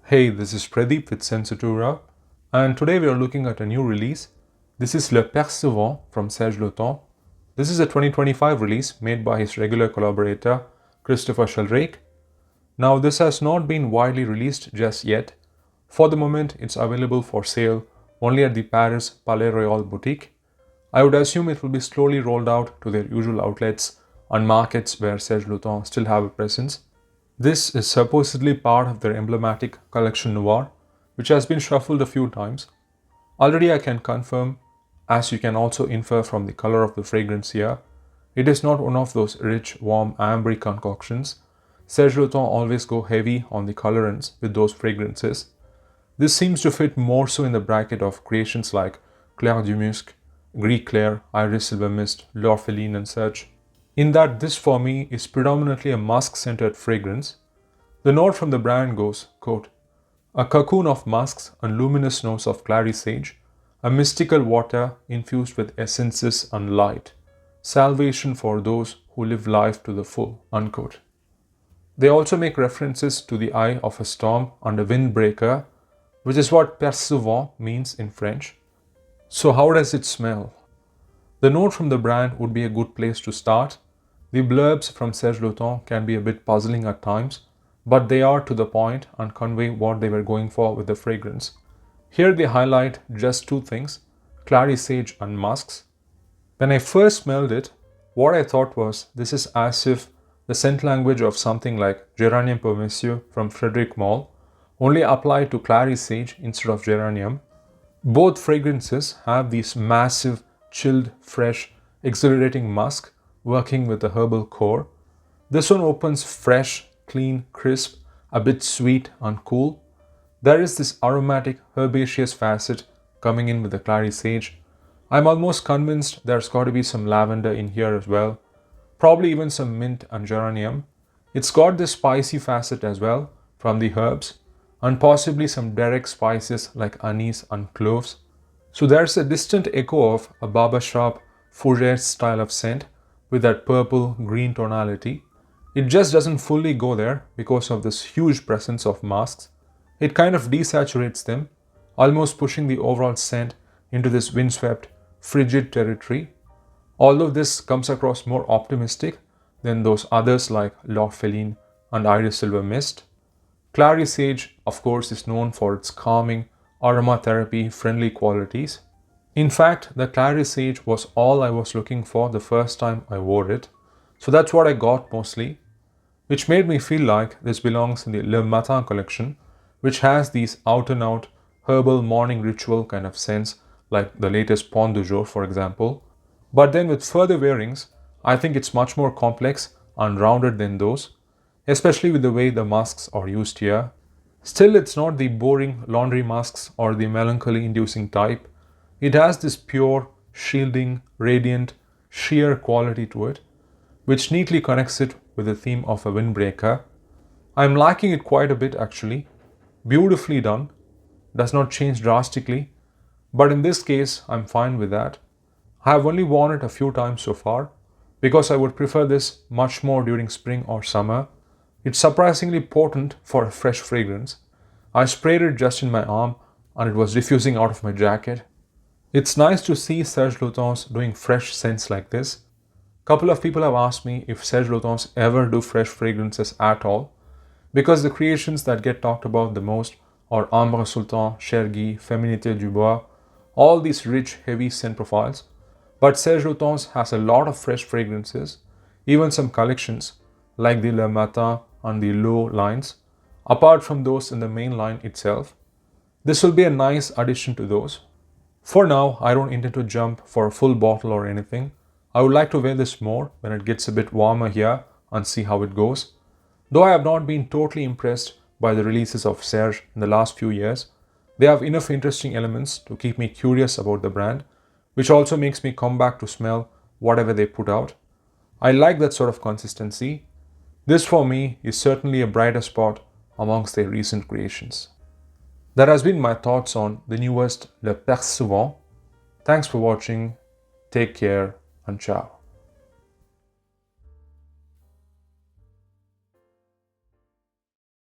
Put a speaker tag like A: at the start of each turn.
A: Hey, this is Pradeep with Sensatura, and today we are looking at a new release. This is Le Perce Vent from Serge Lutens. This is a 2025 release made by his regular collaborator, Christopher Sheldrake. Now, this has not been widely released just yet. For the moment, it's available for sale only at the Paris Palais Royal boutique. I would assume it will be slowly rolled out to their usual outlets and markets where Serge Lutens still have a presence. This is supposedly part of their emblematic collection noir, which has been shuffled a few times. Already I can confirm, as you can also infer from the color of the fragrance here, it is not one of those rich, warm, amber concoctions. Serge Lutens always go heavy on the colorants with those fragrances. This seems to fit more so in the bracket of creations like Clair du Musc, Gris Clair, Iris Silver Mist, L'Orpheline and such, in that this for me is predominantly a musk-centered fragrance. The note from the brand goes, quote, a cocoon of musks and luminous notes of clary sage, a mystical water infused with essences and light, salvation for those who live life to the full, unquote. They also make references to the eye of a storm and a windbreaker, which is what Perce Vent means in French. So how does it smell? The note from the brand would be a good place to start. The blurbs from Serge Lutens can be a bit puzzling at times, but they are to the point and convey what they were going for with the fragrance. Here they highlight just two things, clary sage and musks. When I first smelled it, what I thought was this is as if the scent language of something like Geranium pour Monsieur from Frederic Malle, only applied to clary sage instead of geranium. Both fragrances have these massive, chilled, fresh, exhilarating musk working with a herbal core. This one opens fresh, clean, crisp, a bit sweet and cool. There is this aromatic, herbaceous facet coming in with the clary sage. I'm almost convinced there's got to be some lavender in here as well. Probably even some mint and geranium. It's got this spicy facet as well from the herbs and possibly some direct spices like anise and cloves. So there's a distant echo of a barbershop fougere style of scent with that purple green tonality. It just doesn't fully go there because of this huge presence of musks. It kind of desaturates them, almost pushing the overall scent into this windswept, frigid territory. Although this comes across more optimistic than those others like L'Orpheline and Iris Silver Mist. Clary sage, of course, is known for its calming, aromatherapy-friendly qualities. In fact, the clary sage was all I was looking for the first time I wore it, so that's what I got mostly, which made me feel like this belongs in the Le Matin collection, which has these out-and-out herbal morning ritual kind of scents like the latest Pont du Jour, for example. But then with further wearings, I think it's much more complex and rounded than those, especially with the way the musks are used here. Still, it's not the boring laundry musks or the melancholy-inducing type. It has this pure, shielding, radiant, sheer quality to it, which neatly connects it with the theme of a windbreaker. I'm liking it quite a bit actually. Beautifully done. Does not change drastically, but in this case, I'm fine with that. I have only worn it a few times so far because I would prefer this much more during spring or summer. It's surprisingly potent for a fresh fragrance. I sprayed it just in my arm and it was diffusing out of my jacket. It's nice to see Serge Lutens doing fresh scents like this. Couple of people have asked me if Serge Lutens ever do fresh fragrances at all, because the creations that get talked about the most are Ambre Sultan, Chergui, Féminité du Bois, all these rich, heavy scent profiles. But Serge Lutens has a lot of fresh fragrances, even some collections like the Le Matin and the Low lines, apart from those in the main line itself. This will be a nice addition to those. For now, I don't intend to jump for a full bottle or anything. I would like to wear this more when it gets a bit warmer here and see how it goes. Though I have not been totally impressed by the releases of Serge in the last few years, they have enough interesting elements to keep me curious about the brand, which also makes me come back to smell whatever they put out. I like that sort of consistency. This for me is certainly a brighter spot amongst their recent creations. That has been my thoughts on the newest Le Perce Vent. Thanks for watching, take care and ciao.